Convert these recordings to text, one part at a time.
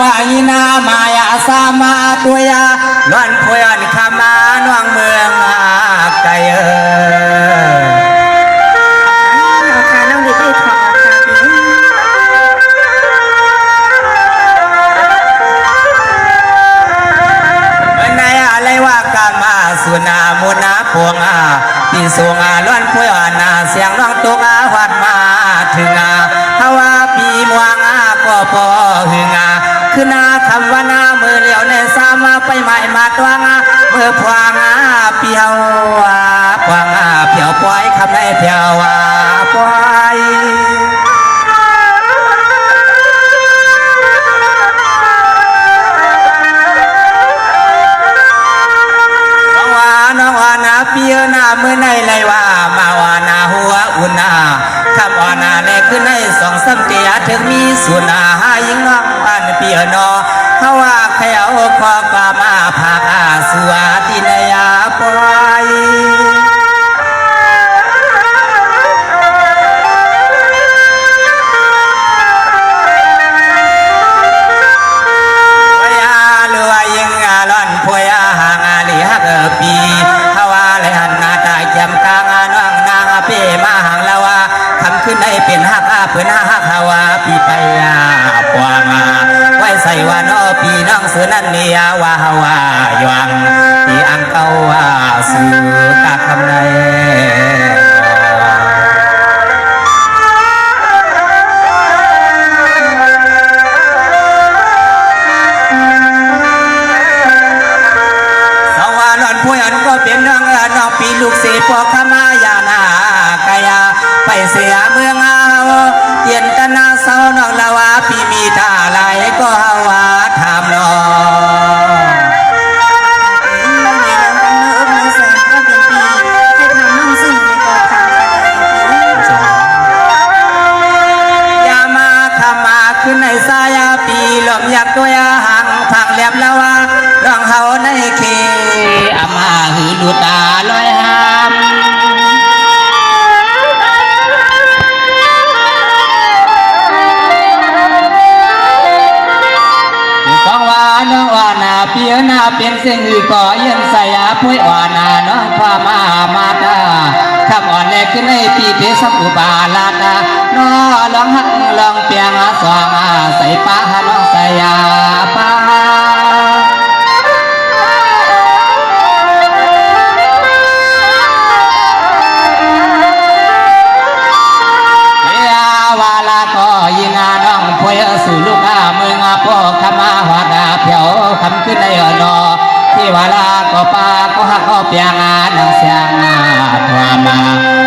ว่าอีนามายาสามาตัวยาล้วนพวนขมาน้องเมืองไกลเอาค่ะน้องดิได้ถอดค่ะพี่ในอะไรว่ากามาสุนามุนาพวงปีสวงล้วนพวนเสียงน้องตุกวัดมาถึงฮาวาปีมวงก็พอหึงคือนาคำว่านามือเหลียวในสามาไปใหม่มาตวงมือพวงเปียวพวงเปียวปล่อยคำในเปียวปล่อยน้องวานาเปียนามือในไรว่ามาวานาหัวอุณาคำวานาในขึ้นในสองสัมเตียถึงมีสุนาหายิงน้องอันเปียนอเขาว่าใครเอาคอกว่ามาภาคสวัสดินยาปล่อยปีฮาวาเลยหันหน้าตาแจ่มกลางน้องนางเป้มาห่างละว่าคำขึ้นให้เป็นฮักเพื่อนฮักฮาวาปีไปปวงไว้ใส่ว่าน้อปีน้องเสือนั่นเนียว่าฮาวายวังปีอังเก้าว่าสื่อกะคำในเป็นน้องน้องปีลูกเสียพวกขมายานากายาไปเสียเมืองเตียนตนาเศร้าน้องละว่าปีมีท่าไหลก็ว่าทำนอยามาขมาขึ้นในสายปีหลอมอยากตัวห่างทางแหลมละว่าน้องเฮาในเขอามาหือดูตาลอยหามฟังว่าน้องว่านาเปียนาเป็นเส้นหือก่อเย็นใส่พุ้ยว่านาน้องพามาตาคำอ่อนแรกขึ้นในปีเพสักอุบาลาตาน้อลองหักลองเปียงสว่างใส่ป้าน้องใส่ยาป้ายิงน้องพวยสู่ลูกเมืองพ่อขมาหัวเพียวคำขึ้นในนอที่วาลาก็ปาก็หักก็เปียงนางเสียงทวามา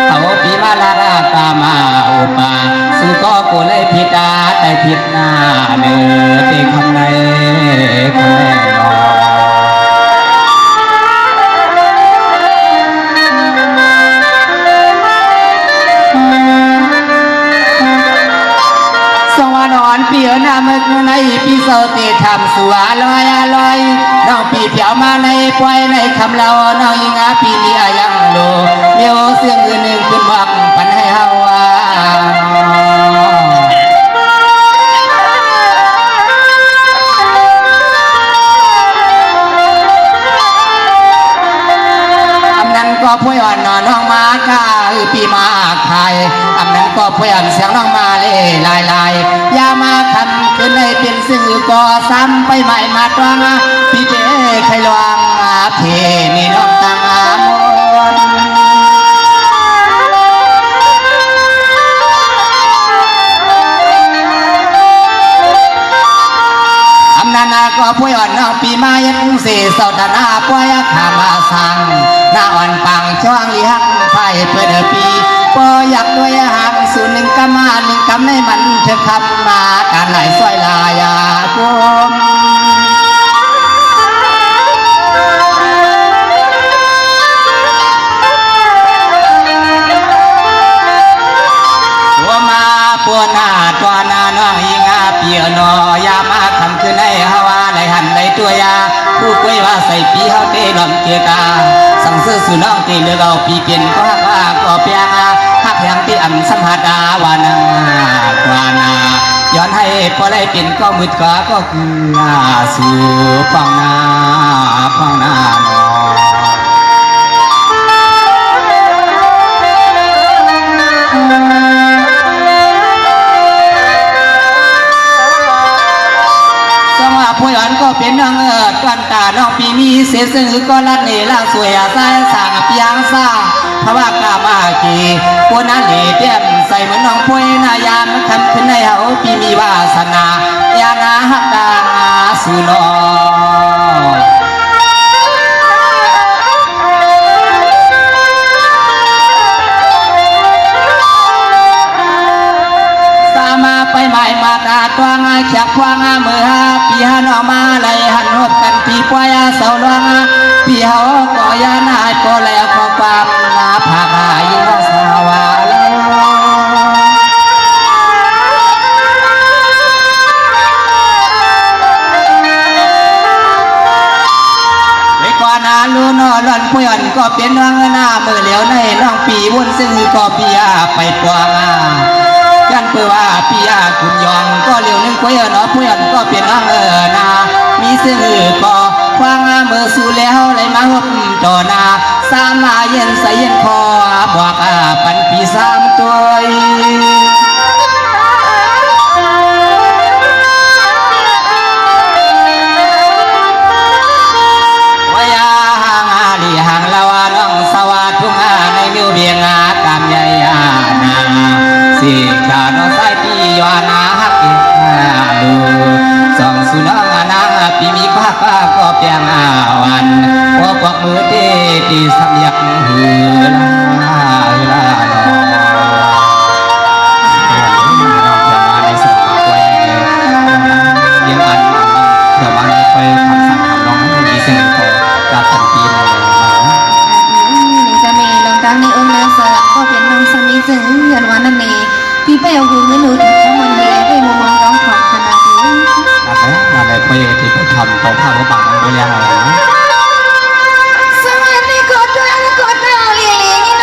เขาปีมาลารากามาอุปาสู่ก็กูเลยผิดแต่ผิดหน้าเนื้อตีคำในคำในนอนอนเปียนาเมื่อในปีเสาเตะทำสัวลอยน้องปีเปียวมาในปล่อยในคำเราน้องยิงปีนี้ยังโลเมียวเสียงอื่นหนึ่งขึ้นบังปันให้เฮาก็พูดอ่อนนอนน้องมาค่ะปีมาไข่อำนั้นก็พูดอ่อนเสียงน้องมาเล่ลายยามาคำขึ้นให้เป็นสื่อก็ซ้ำไปใหม่มาตรังพี่เจ้ใครลวงเพนี่น้องตังมนอำนั้นก็พูดอ่อนน้องปีมายันเสียสดนาป่วยขามาสั่งหน้าอ่อนปังช่วงลี้หักไฟเปิดปีปออยากด้วยหักสูนหนึ่งกำมาหนึ่งกำในมันเธอคำมาการไหลซอยลายาคมตัวมาปัวหน้าตัวหน้าน้องยิงเปียนอยามาคำคือในฮาวาไหลหันไหลตัวยาผู้กล้วยว่าใส่ปีเฮาเตลอมเกียกาสั่งซื้อสุน้องตีเลือกเอาปีเปลี่ยนก็หักว่าก็เปียงหักแหงที่อ่ำสัมผัสวานังกวานาย้อนให้พ ได้เป็นก็มืดขาก็คือสู่ฟังหน้าฟังหน้าหนอผู้หญิงก็เป็นนางกันตาน้องปีมีเสียซึ่งก็ลัดเนล่างสวยสายสางเปียงซาเพราะว่ากามากีผู้นั้นเหลี่ยมใส่เหมือนน้องพุ้ยนายามทำขึ้นในเฮาปีมีวาสนายานาฮักดาสุนอมาไปใหม่มาตาตัวงาเขียบควางามือฮาปีฮันออกมาไหลหันหบกันปีปวยาเสาลวงปีเฮาก็ยานายก็แล้วขอความนาภาคายิงสาวานาลูนอหล่อนผู้หญิงก็เป็นน้องหน้ามือเหลียวในน้องปีวุ่นซึ่งก็ปียาไปปวงกันเพื่อว่าปียาคุณยองก็เหลียวนึงผู้หญิงเนาะผู้หญิงก็เป็นน้องนามีซึ่งก็ควางมือสู่แล้วเลยมาหุบต่อนาสามมาเย็นใส่เย็นคอบอกปันปีสามตัวห่างละวาน้องสวัสดิ์ทุ่งในมิวเบียงากามใหญ่นาสิขานอสายปียานาฮักดูสองสุนังนางปีมีข้าก็เปียงวันพวกมือเตตีสัมยักหือลาลาในสมบัติไว้ยังอันเดี๋ยวมาในคอยคำสั่งคำร้องมีเสียงโตกับทันทีเลยในองค์นางสลับก็เป็นน้องสามีจึงเงินวันนั้นเองพี่ไปเอาหูเงินหนูถึงทั้งวันเลยได้มุมมองร้องขอขนาดนี้นั่นแหละไปที่ไปทำต่อผ้าเขาบังมันเรียกอะไรนะสวัสดีกดดันกดดาวเลี้ยงนี่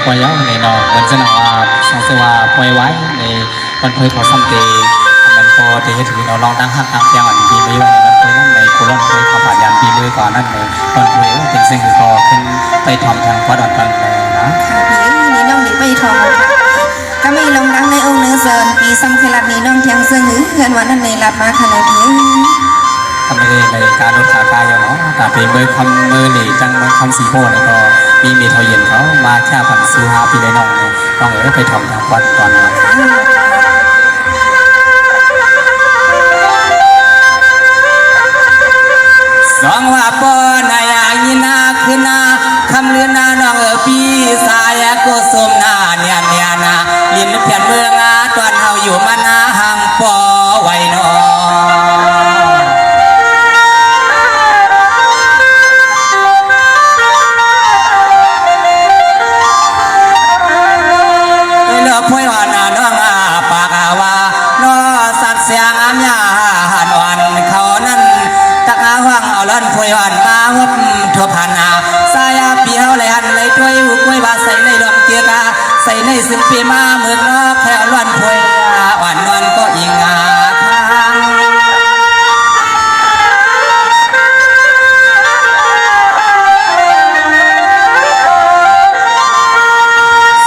ปล่อยย้อนในนอเหมือนจะนว่าสองสว่าปล่อยไว้ในวันเพยพอสัมเตมันพอที่จะถือเราลองตั้งหักตั้งแก้วอันปีมือในวันเพยนั่นในกุลอนเพยขอผ่านยันปีมือก่อนนั่นในวันเพยว่าเป็นสิ่งที่พอขึ้นไปทำทางวัดดอนกันเลยนะ ค่ะพี่นี่น้องนี่ไปทองค่ะก็มีลงดังในองค์เนื้อเซินปีซ้ำเคลัดนี้น้องเทียงซึ่งเงินวันนั้นในรับมาค่ะในพี่ ทำในการลดขากายเนาะแต่เป็นมือคำมือหลีจังคำสีโพนี่ก็มีเมทเย็นเขามาแค่ผันซื้อหาปีเลยน้องเลยน้องเอ๋ไปทำทางวัดก่อนนะสองว่าปอนายายินาคือนาคำเลือนาน้องปีสายโกสมนาเนี่ยนาลินเพียนเมืองอาตอนเฮาอยู่มานาห่างปอไว้นอพ่อยว่านาน้องปากว่านอสัตว์เสียงอามยาหันวันเขานั้นตักห่วงเอาล้อนพ่อยวันมาหบทั่วพันนาสายปีเฮาเลยหันเลยถ้วยหุกไว้บาใส่ในดอกเกียกาใส่ในสินปีมาเมืองนอกแค่ล้อนพ่อยอ่อนนวลก็อิงอาทาง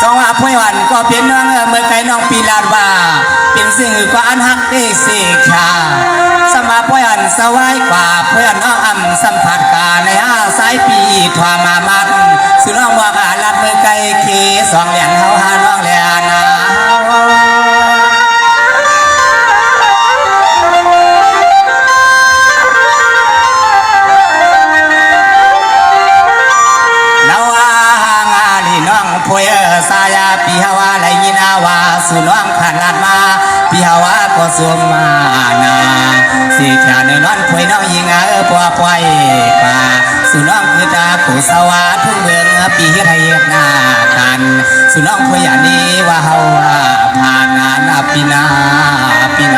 สองว่าพ่อยวันก็เป็นน้องเมื่อไกลน้องปีลาดว่าเป็นสิ่งก็อันฮักเอกเสกชาสมาพ่อยวันสวายกว่าพ่อยวันน้องอ่ำสัมผัสกาในสายปีทว่ามามัดสุน้องว่าลัดมือไกลเคสองเหรียญเฮาหาน้องเหรียญนาพ่อยสายปีฮาวาไหลยินาวาสุน้องขนาดมาปีฮาวาก็สวมมานาสิจาเนนอนพ่อยน้องยิงปัวปล่อยป่าสุน้องคือตาผู้สวาทุ่งเมืองปีไทยนากันสุน้องพ่อยอันนี้ว่าเฮาผ่านงานปีนานี่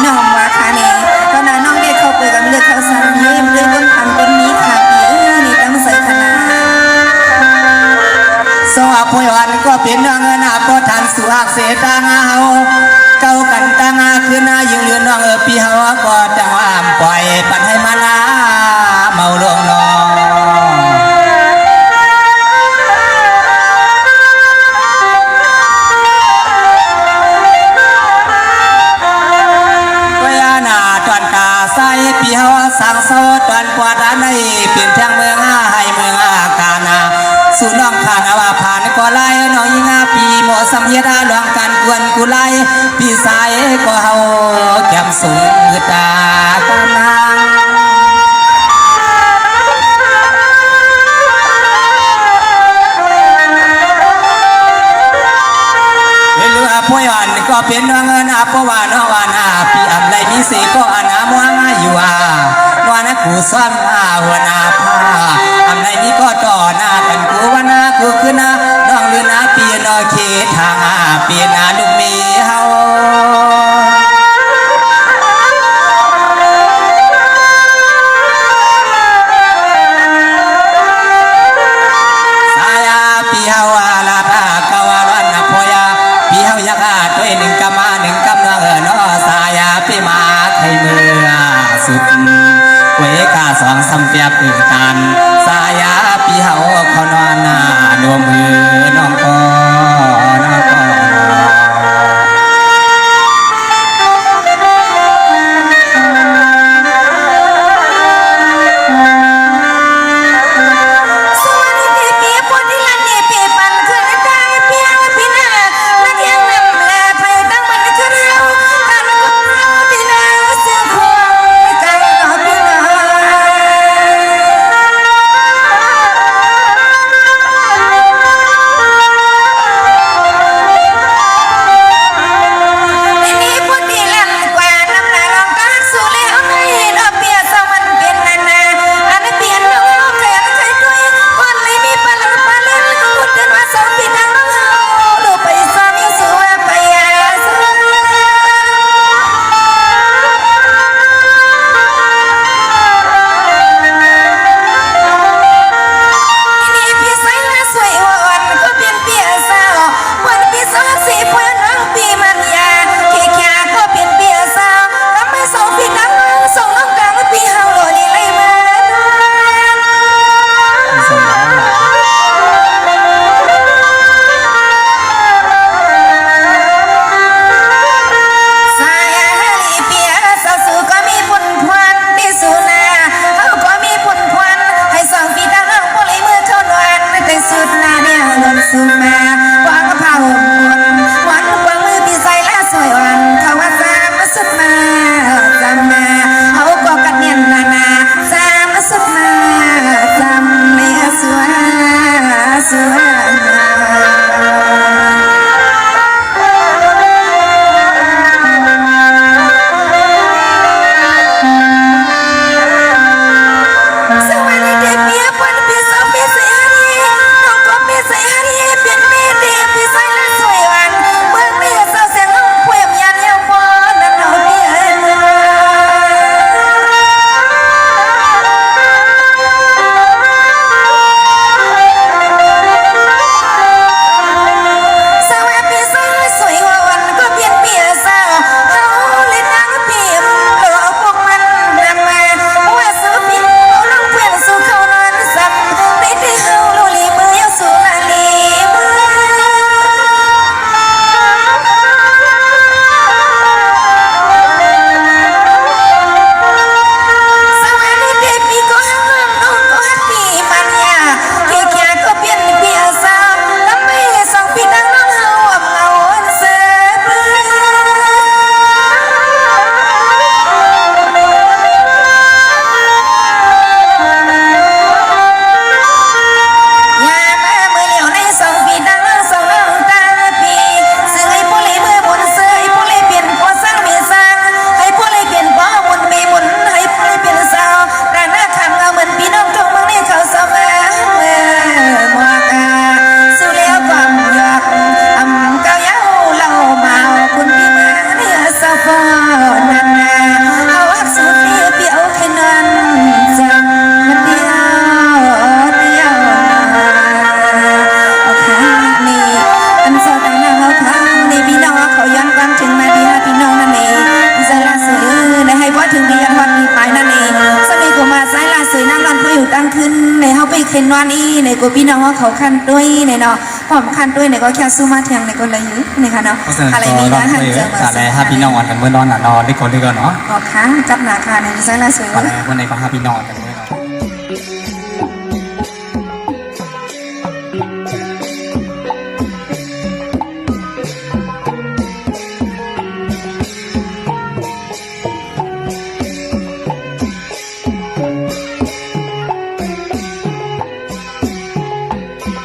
น้องว่าค่ะนี่ก็น่าน้องได้เข้าไปกับเลือกเข้าสารเยี่ยมด้วยบนพันบนนี้ค่ะพี่นี่ตั้งใส่ขนาดสวัสดิ์พวันก็เป็นน้องนาก็ทันสุอักเสตางเฮาเก้ากันตางคือนายิงเรือนน้องปีเฮาก็จังว่าปล่อยปันให้มาลาเมาลงนอปีเฮาสังโซตอนปวดอันในเปลี่ยนทางเมืองให้เมืองอาการนาสุน้องขาดว่าผ่านก็ไล่น้องยิงปีหมอสัมเยดาหลวงกันกวนกุไลปีสายก็เฮาแก้มสูงตาตานางพ่อยวันก็เป็นน้องนาเพราะว่าน้องวานาพี่อันไรมีเสก็อนามัวอยู่ว่านะกูซ้อนหัวนาผ้าอันไรนี้ก็ต่อหน้ากันกูว่านากูคือนาน้องหรือนาปีนอเคทางเปลี่ยนนาลูกเมีเฮาสายปีเฮาลาตากาวาลันพ่อยพี่เฮาอยากตัวหนึ่งกำมาหนึ่งกำน้องน้อสายพี่มาไทยเมืองสุดเวกาสองสำเปียบอึ่งตันสายพี่เฮาเขานอนนวมมือน้องก็ ขึ้นในเฮาไปเข็นวันอีในกูพี่น้องเขาคันด้วยในเนาะพร้อมคันด้วยในก็แค่สู้มาเทียงในก็เลยอยู่นะคะเนาะอะไรนี้นะหันเจอมา อะไรฮะพี่น้องกันเมื่อนอนน่ะนอนได้ก่อนเนาะ ออกค้างกับหนาคาในมิซังละสวย อะไรวันไหนก็ฮะพี่น้องกัน